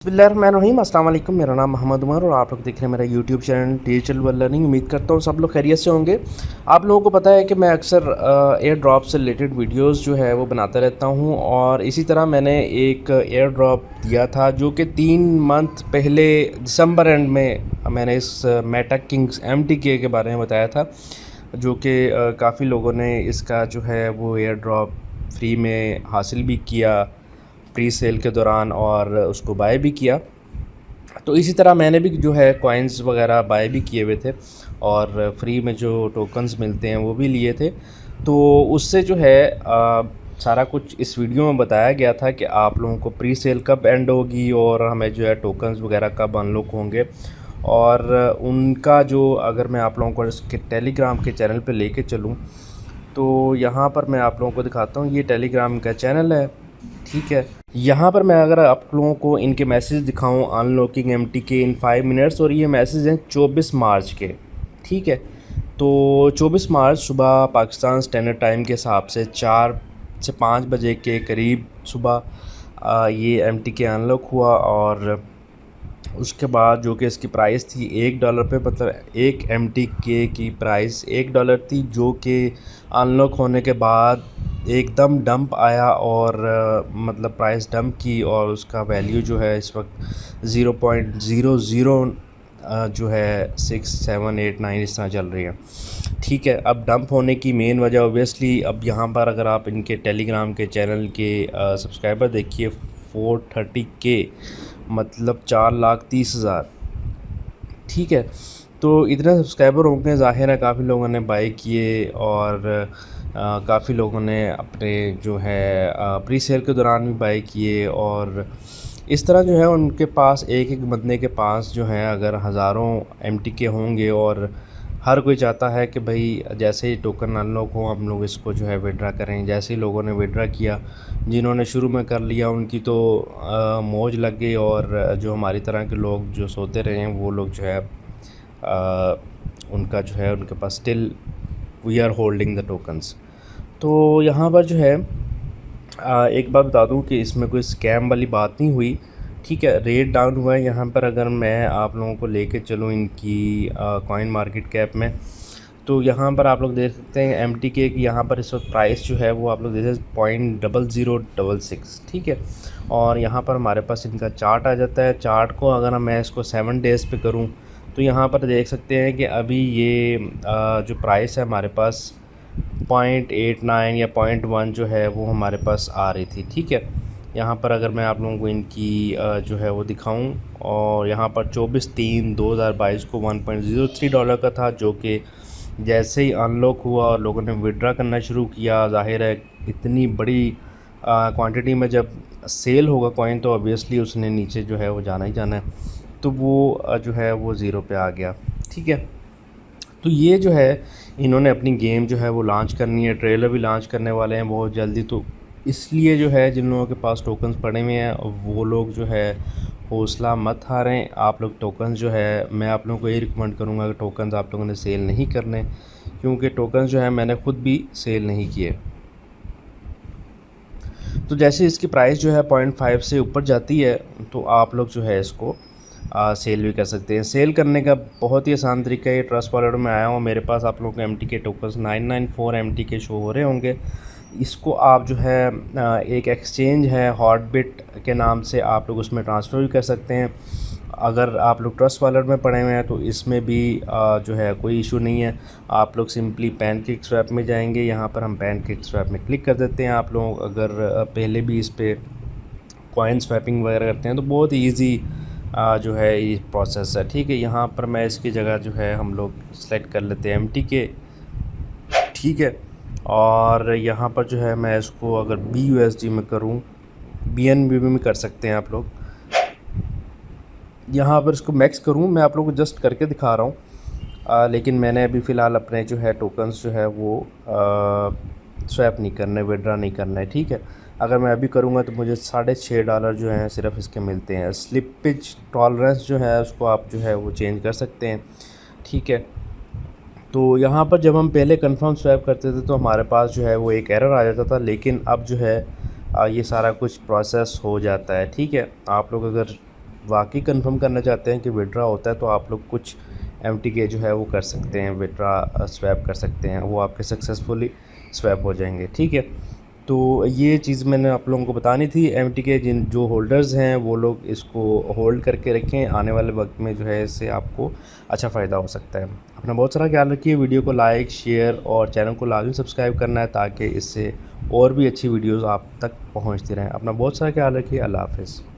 बिस्मिल्लाहिर्रहमानिर्रहीम। अस्सलाम वालेकुम। मेरा नाम मोहम्मद उमर और आप लोग देख रहे हैं मेरा YouTube channel digital world learning. उम्मीद करता हूँ सब लोग खैरियत से होंगे। आप लोगों को पता है कि मैं अक्सर एयर ड्रॉप से रिलेटेड वीडियोस जो है वो बनाता रहता हूँ, और इसी तरह मैंने एक एयर ड्रॉप दिया था जो कि 3 मंथ पहले दिसंबर एंड में मैंने इस मेटा किंग्स MTK के बारे में बताया था, जो कि काफ़ी लोगों ने इसका जो है वो एयर ड्रॉप फ्री में हासिल भी किया प्री सेल के दौरान और उसको बाय भी किया। तो इसी तरह मैंने भी जो है कॉइन्स वगैरह बाय भी किए हुए थे और फ्री में जो टोकन्स मिलते हैं वो भी लिए थे। तो उससे जो है सारा कुछ इस वीडियो में बताया गया था कि आप लोगों को प्री सेल कब एंड होगी और हमें जो है टोकन्स वगैरह कब अनलॉक होंगे। और उनका जो अगर मैं आप लोगों को इसके टेलीग्राम के चैनल पे लेके चलूँ तो यहाँ पर मैं आप लोगों को दिखाता हूँ, ये टेलीग्राम का चैनल है, ठीक है। यहाँ पर मैं अगर आप लोगों को इनके मैसेज दिखाऊँ, अनलॉकिंग MTK इन 5 मिनट्स, और ये मैसेज हैं 24 मार्च के, ठीक है। तो 24 मार्च सुबह पाकिस्तान स्टैंडर्ड टाइम के हिसाब से 4 से 5 बजे के करीब सुबह ये MTK अनलॉक हुआ। और उसके बाद जो कि इसकी प्राइस थी $1 पे, मतलब एक MTK की प्राइस $1 थी, जो कि अनलॉक होने के बाद एकदम डंप आया और मतलब प्राइस डंप की और उसका वैल्यू जो है इस वक्त 0.00 जो है 6 7 8 9 इस तरह चल रही है, ठीक है। अब डंप होने की मेन वजह ओबियसली, अब यहाँ पर अगर आप इनके टेलीग्राम के चैनल के सब्सक्राइबर देखिए 430K, मतलब 4,30,000, ठीक है। तो इतने सब्सक्राइबर होंगे, ज़ाहिर है काफ़ी लोगों ने बाय किए और काफ़ी लोगों ने अपने जो है प्री सेल के दौरान भी बाय किए। और इस तरह जो है उनके पास एक एक बंदे के पास जो है अगर हज़ारों MTK होंगे और हर कोई चाहता है कि भाई जैसे ही टोकन अनलॉक हो हम लोग इसको जो है विड्रा करें। जैसे ही लोगों ने विड्रा किया, जिन्होंने शुरू में कर लिया उनकी तो मौज लग गई, और जो हमारी तरह के लोग जो सोते रहे हैं वो लोग जो है उनका जो है उनके पास still we are holding the tokens. तो यहाँ पर जो है एक बात बता दूँ कि इसमें कोई स्कैम वाली बात नहीं हुई, ठीक है। रेट डाउन हुआ है। यहाँ पर अगर मैं आप लोगों को लेके चलूँ इनकी कॉइन मार्केट कैप में, तो यहाँ पर आप लोग देख सकते हैं MTK की यहाँ पर इस वक्त प्राइस जो है वो आप लोग देख सकते 0.0066, ठीक है। और यहाँ पर हमारे पास इनका चार्ट आ जाता है। चार्ट को अगर मैं इसको 7 डेज़ पे करूँ तो यहाँ पर देख सकते हैं कि अभी ये जो प्राइस है हमारे पास 0.89 या 0.1 जो है वो हमारे पास आ रही थी, ठीक है। यहाँ पर अगर मैं आप लोगों को इनकी जो है वो दिखाऊं, और यहाँ पर 24/3/2022 को $1.03 का था, जो कि जैसे ही अनलॉक हुआ और लोगों ने विड्रा करना शुरू किया, ज़ाहिर है इतनी बड़ी क्वांटिटी में जब सेल होगा कॉइन तो ऑब्वियसली उसने नीचे जो है वो जाना ही जाना है, तो वो जो है वो ज़ीरो पे आ गया, ठीक है। तो ये जो है इन्होंने अपनी गेम जो है वो लॉन्च करनी है, ट्रेलर भी लॉन्च करने वाले हैं बहुत जल्दी। तो इसलिए जो है जिन लोगों के पास टोकन्स पड़े हुए हैं वो लोग जो है हौसला मत हारें। आप लोग टोकन्स जो है, मैं आप लोगों को ये रिकमेंड करूँगा कि टोकन्स आप लोगों ने सेल नहीं करने, क्योंकि टोकन्स जो है मैंने ख़ुद भी सेल नहीं किए। तो जैसे इसकी प्राइस जो है 0.5 से ऊपर जाती है तो आप लोग जो है इसको सेल भी कर सकते हैं। सेल करने का बहुत ही आसान तरीका है। ये ट्रस्ट वॉलेट में आया हूँ, मेरे पास आप लोगों को MTK टोकन्स 994 MTK शो हो रहे होंगे। इसको आप जो है एक एक्सचेंज है हॉटबिट के नाम से, आप लोग उसमें ट्रांसफ़र भी कर सकते हैं। अगर आप लोग ट्रस्ट वॉलेट में पड़े हुए हैं तो इसमें भी जो है कोई इशू नहीं है। आप लोग सिंपली पैनकेक स्वैप में जाएंगे, यहाँ पर हम पैनकेक स्वैप में क्लिक कर देते हैं। आप लोग अगर पहले भी इस पर कॉइन स्वैपिंग वगैरह करते हैं तो बहुत ईजी जो है ये प्रोसेस है, ठीक है। यहाँ पर मैं इसकी जगह जो है हम लोग सेलेक्ट कर लेते हैं MTK, ठीक है। और यहाँ पर जो है मैं इसको अगर BUSD में करूँ, BNB में कर सकते हैं आप लोग। यहाँ पर इसको मैक्स करूँ, मैं आप लोगों को जस्ट करके दिखा रहा हूँ, लेकिन मैंने अभी फ़िलहाल अपने जो है टोकन्स जो है वो स्वैप नहीं करना है, विड्रा नहीं करना है, ठीक है। अगर मैं अभी करूँगा तो मुझे $6.5 जो हैं सिर्फ इसके मिलते हैं। स्लिपेज टॉलरेंस जो है उसको आप जो है वो चेंज कर सकते हैं, ठीक है। तो यहाँ पर जब हम पहले कंफर्म स्वैप करते थे तो हमारे पास जो है वो एक एरर आ जाता था, लेकिन अब जो है ये सारा कुछ प्रोसेस हो जाता है, ठीक है। आप लोग अगर वाकई कंफर्म करना चाहते हैं कि विड्रा होता है, तो आप लोग कुछ MTK जो है वो कर सकते हैं, विड्रा स्वैप कर सकते हैं, वो आपके सक्सेसफुली स्वैप हो जाएंगे। ठीक है, तो ये चीज़ मैंने आप लोगों को बतानी थी। MTK जिन जो होल्डर्स हैं वो लोग इसको होल्ड करके रखें, आने वाले वक्त में जो है इससे आपको अच्छा फ़ायदा हो सकता है। अपना बहुत सारा ख्याल रखिए, वीडियो को लाइक शेयर और चैनल को लाजमी सब्सक्राइब करना है ताकि इससे और भी अच्छी वीडियोज़ आप तक पहुँचती रहें। अपना बहुत सारा ख्याल रखिए। अल्लाह हाफ़िज़।